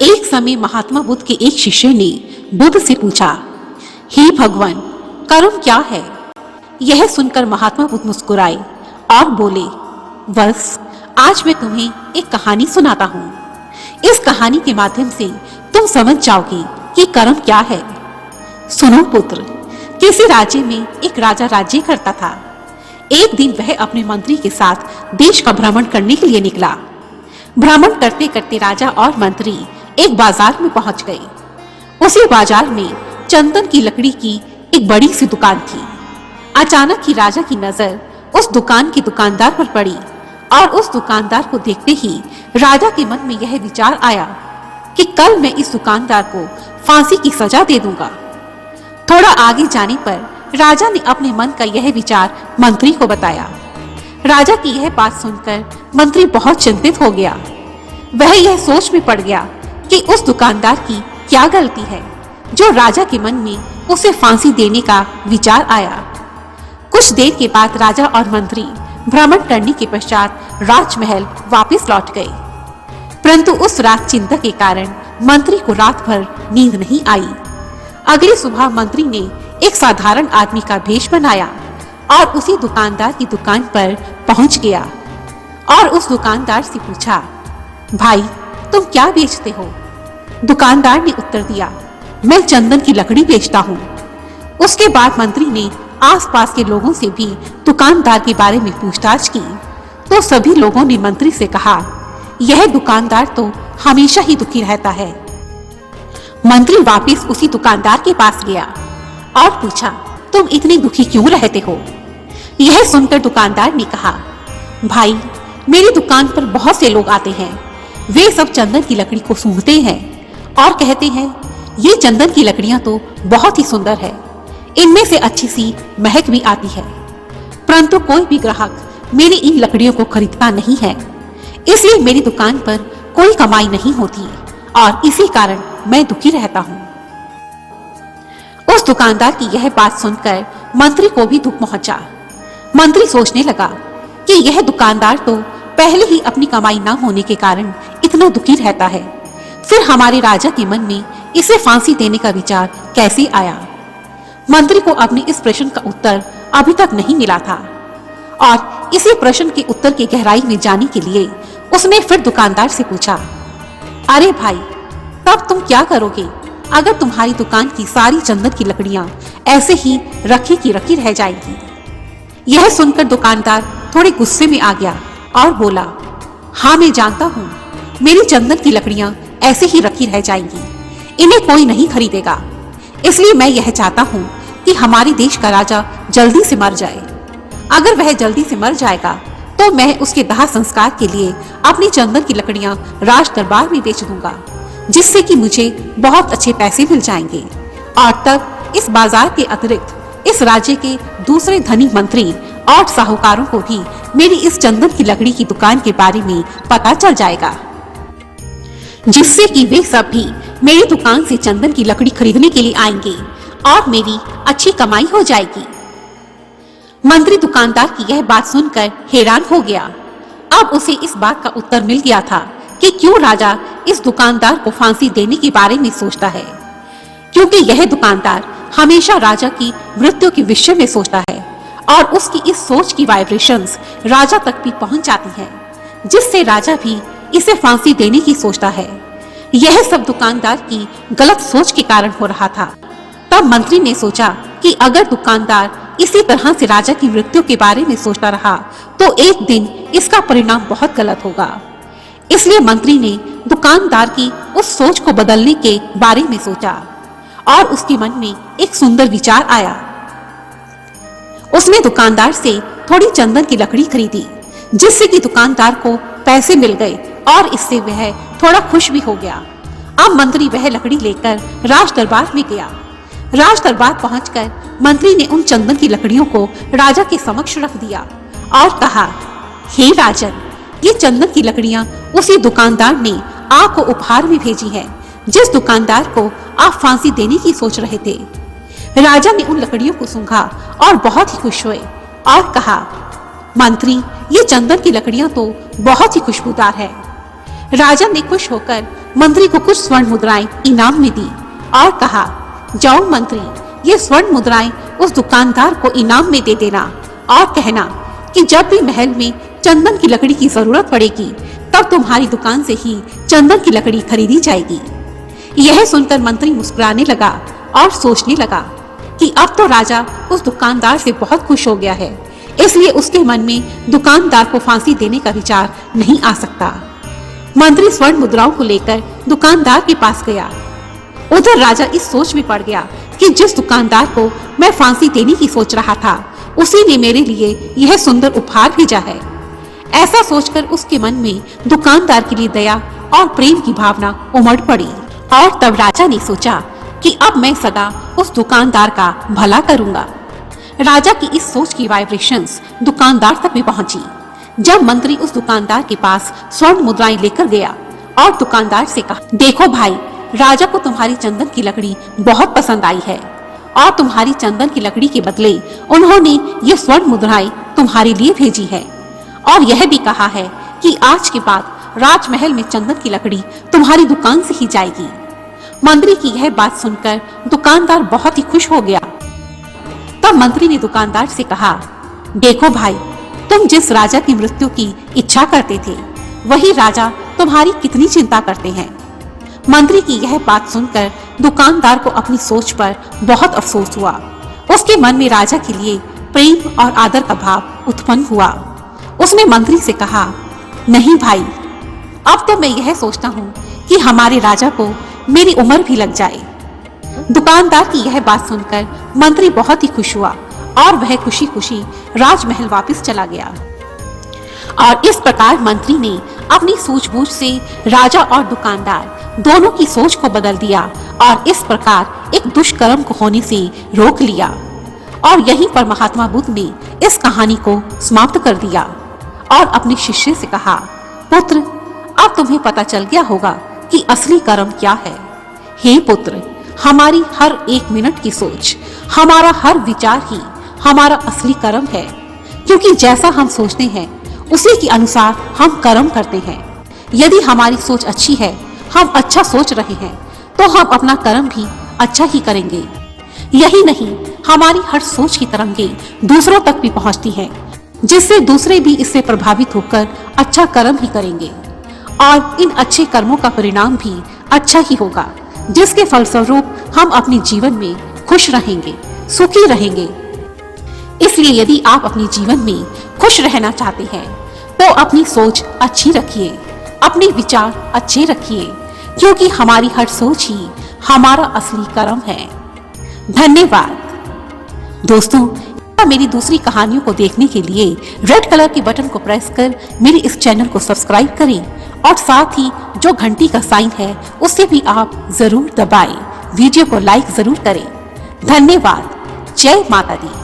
एक समय महात्मा बुद्ध के एक शिष्य ने बुद्ध से पूछा, हे भगवान, कर्म क्या है? यह सुनकर महात्मा बुद्ध मुस्कुराए और बोले, वत्स, आज मैं तुम्हें एक कहानी सुनाता हूँ। इस कहानी के माध्यम से तुम समझ जाओगे कि कर्म क्या है। सुनो पुत्र, किसी राज्य में एक राजा राज्य करता था। एक दिन वह अपने मंत्री के साथ देश का भ्रमण करने के लिए निकला। भ्रमण करते करते राजा और मंत्री एक बाजार में पहुंच गए। उसी बाजार में चंदन की लकड़ी की एक बड़ी सी दुकान थी। अचानक ही राजा की नजर उस दुकान के दुकानदार पर पड़ी और उस दुकानदार को देखते ही राजा के मन में यह विचार आया कि कल मैं इस दुकानदार को फांसी की सजा दे दूंगा। थोड़ा आगे जाने पर राजा ने अपने मन का यह विचार मंत्री को बताया। राजा की यह बात सुनकर मंत्री बहुत चिंतित हो गया। वह यह सोच में पड़ गया कि उस दुकानदार की क्या गलती है जो राजा के मन में उसे फांसी देने का विचार आया। कुछ देर के बाद राजा और मंत्री भ्रमण करने के पश्चात राजमहल वापस लौट गए। परंतु उस रात चिंता के कारण मंत्री को रात भर नींद नहीं आई। अगली सुबह मंत्री ने एक साधारण आदमी का भेष बनाया और उसी दुकानदार की दुकान पर पहुंच गया और उस दुकानदार से पूछा, भाई, तुम क्या बेचते हो? दुकानदार ने उत्तर दिया, मैं चंदन की लकड़ी बेचता हूँ। उसके बाद मंत्री ने आसपास के लोगों से भी दुकानदार के बारे में पूछताछ की तो सभी लोगों ने मंत्री से कहा, यह दुकानदार तो हमेशा ही दुखी रहता है। मंत्री वापस उसी दुकानदार के पास गया और पूछा, तुम इतने दुखी क्यों रहते हो? यह सुनकर दुकानदार ने कहा, भाई, मेरी दुकान पर बहुत से लोग आते हैं। वे सब चंदन की लकड़ी को सूंघते हैं और कहते हैं, ये चंदन की लकड़ियां तो बहुत ही सुंदर है, इनमें से अच्छी सी महक भी आती है। परंतु कोई भी ग्राहक मेरी इन लकड़ियों को खरीदता नहीं है, इसलिए मेरी दुकान पर कोई कमाई नहीं होती और इसी कारण मैं दुखी रहता हूँ। उस दुकानदार की यह बात सुनकर मंत्री को भी दुख पहुंचा। मंत्री सोचने लगा कि यह दुकानदार तो पहले ही अपनी कमाई न होने के कारण इतना दुखी रहता है, फिर हमारे राजा के मन में इसे फांसी देने का विचार कैसे आया? मंत्री को अपने इस प्रश्न का उत्तर अभी तक नहीं मिला था और इसी प्रश्न के उत्तर की गहराई में जाने के लिए उसने फिर दुकानदार से पूछा, अरे भाई, तब तुम क्या करोगे अगर तुम्हारी दुकान की सारी चंदन की लकड़ियां ऐसे ही रखी की रखी रह जाएंगी? यह सुनकर दुकानदार थोड़े गुस्से में आ गया और बोला, हाँ, मैं जानता हूँ, मेरी चंदन की लकड़ियां ऐसे ही रखी रह जाएंगी, इन्हें कोई नहीं खरीदेगा। इसलिए मैं यह चाहता हूँ कि हमारे देश का राजा जल्दी से मर जाए। अगर वह जल्दी से मर जाएगा तो मैं उसके दाह संस्कार के लिए अपनी चंदन की लकड़ियां राज दरबार में बेच दूंगा, जिससे कि मुझे बहुत अच्छे पैसे मिल जाएंगे और तब इस बाजार के अतिरिक्त इस राज्य के दूसरे धनी मंत्री और साहूकारों को भी मेरी इस चंदन की लकड़ी की दुकान के बारे में पता चल जाएगा, जिससे कि वे सब भी मेरी दुकान से चंदन की लकड़ी खरीदने के लिए आएंगे और मेरी अच्छी कमाई हो जाएगी। मंत्री दुकानदार की यह बात सुनकर हैरान हो गया। अब उसे इस बात का उत्तर मिल गया था कि क्यों राजा इस दुकानदार को फांसी देने के बारे में सोचता है, क्योंकि यह दुकानदार हमेशा राजा की मृत्यु के विषय में सोचता है और उसकी इस सोच की वाइब्रेशंस राजा तक भी पहुंच जाती हैं, जिससे राजा भी इसे फांसी देने की सोचता है। यह सब दुकानदार की गलत सोच के कारण हो रहा था। तब मंत्री ने सोचा कि अगर दुकानदार इसी तरह से राजा की मृत्यु के बारे में सोचता रहा तो एक दिन इसका परिणाम बहुत गलत होगा। इसलिए मंत्री ने दुकानदार की उस सोच को बदलने के बारे में सोचा और उसके मन में एक सुंदर विचार आया। उसने दुकानदार से थोड़ी चंदन की लकड़ी खरीदी, जिससे कि दुकानदार को पैसे मिल गए और इससे वह थोड़ा खुश भी हो गया। अब मंत्री वह लकड़ी लेकर राज दरबार में गया। राज दरबार पहुंचकर मंत्री ने उन चंदन की लकड़ियों को राजा के समक्ष रख दिया और कहा, हे राजन, ये चंदन की लकड़ियां उसी दुकानदार ने आपको उपहार में भेजी हैं, जिस दुकानदार को आप फांसी देने की सोच रहे थे। राजा ने उन लकड़ियों को सूंघा और बहुत ही खुश हुए और कहा, मंत्री, ये चंदन की लकड़ियां तो बहुत ही खुशबूदार है। राजा ने खुश होकर मंत्री को कुछ स्वर्ण मुद्राएं इनाम में दी और कहा, जाओ मंत्री, ये स्वर्ण मुद्राएं उस दुकानदार को इनाम में दे देना और कहना कि जब भी महल में चंदन की लकड़ी की जरूरत पड़ेगी तब तुम्हारी दुकान से ही चंदन की लकड़ी खरीदी जाएगी। यह सुनकर मंत्री मुस्कुराने लगा और सोचने लगा कि अब तो राजा उस दुकानदार से बहुत खुश हो गया है, इसलिए उसके मन में दुकानदार को फांसी देने का विचार नहीं आ सकता। मंत्री स्वर्ण मुद्राओं को लेकर दुकानदार के पास गया। उधर राजा इस सोच में पड़ गया कि जिस दुकानदार को मैं फांसी देने की सोच रहा था उसी ने मेरे लिए यह सुंदर उपहार भेजा है। ऐसा सोचकर उसके मन में दुकानदार के लिए दया और प्रेम की भावना उमड़ पड़ी और तब राजा ने सोचा कि अब मैं सदा उस दुकानदार का भला करूंगा। राजा की इस सोच की वाइब्रेशंस दुकानदार तक भी पहुंची। जब मंत्री उस दुकानदार के पास स्वर्ण मुद्राएं लेकर गया और दुकानदार से कहा, देखो भाई, राजा को तुम्हारी चंदन की लकड़ी बहुत पसंद आई है और तुम्हारी चंदन की लकड़ी के बदले उन्होंने ये स्वर्ण मुद्राएं तुम्हारे लिए भेजी है और यह भी कहा है कि आज के बाद राजमहल में चंदन की लकड़ी तुम्हारी दुकान से ही जाएगी। मंत्री की यह बात सुनकर दुकानदार बहुत ही खुश हो गया। तब मंत्री ने दुकानदार से कहा, देखो भाई, तुम जिस राजा की मृत्यु की इच्छा करते थे वही राजा तुम्हारी कितनी चिंता करते हैं। मंत्री की यह बात सुनकर दुकानदार को अपनी सोच पर बहुत अफसोस हुआ। उसके मन में राजा के लिए प्रेम और आदर का भाव उत्पन्न हुआ। उसने मंत्री से कहा, नहीं भाई, अब तो मैं यह सोचता हूँ कि हमारे राजा को मेरी उम्र भी लग जाए। दुकानदार की यह बात सुनकर मंत्री बहुत ही खुश हुआ और वह खुशी खुशी राजमहल वापस चला गया। और इस प्रकार मंत्री ने अपनी सूझबूझ से राजा और दुकानदार दोनों की सोच को बदल दिया और इस प्रकार एक दुष्कर्म को होने से रोक लिया। और यहीं पर महात्मा बुद्ध ने इस कहानी को समाप्त कर दिया और अपने शिष्य से कहा, पुत्र, अब तुम्हें पता चल गया होगा कि असली कर्म क्या है। हे पुत्र, हमारी हर एक मिनट की सोच, हमारा हर विचार ही हमारा असली कर्म है, क्योंकि जैसा हम सोचते हैं उसी के अनुसार हम कर्म करते हैं। यदि हमारी सोच अच्छी है, हम अच्छा सोच रहे हैं, तो हम अपना कर्म भी अच्छा ही करेंगे। यही नहीं, हमारी हर सोच की तरंगें दूसरों तक भी पहुंचती हैं, जिससे दूसरे भी इससे प्रभावित होकर अच्छा कर्म ही करेंगे और इन अच्छे कर्मों का परिणाम भी अच्छा ही होगा, जिसके फलस्वरूप हम अपने जीवन में खुश रहेंगे, सुखी रहेंगे। इसलिए यदि आप अपने जीवन में खुश रहना चाहते हैं तो अपनी सोच अच्छी रखिए, अपने विचार अच्छे रखिए, क्योंकि हमारी हर सोच ही हमारा असली कर्म है। धन्यवाद दोस्तों। मेरी दूसरी कहानियों को देखने के लिए रेड कलर के बटन को प्रेस कर मेरे इस चैनल को सब्सक्राइब करें और साथ ही जो घंटी का साइन है उसे भी आप जरूर दबाएं। वीडियो को लाइक जरूर करें। धन्यवाद। जय माता दी।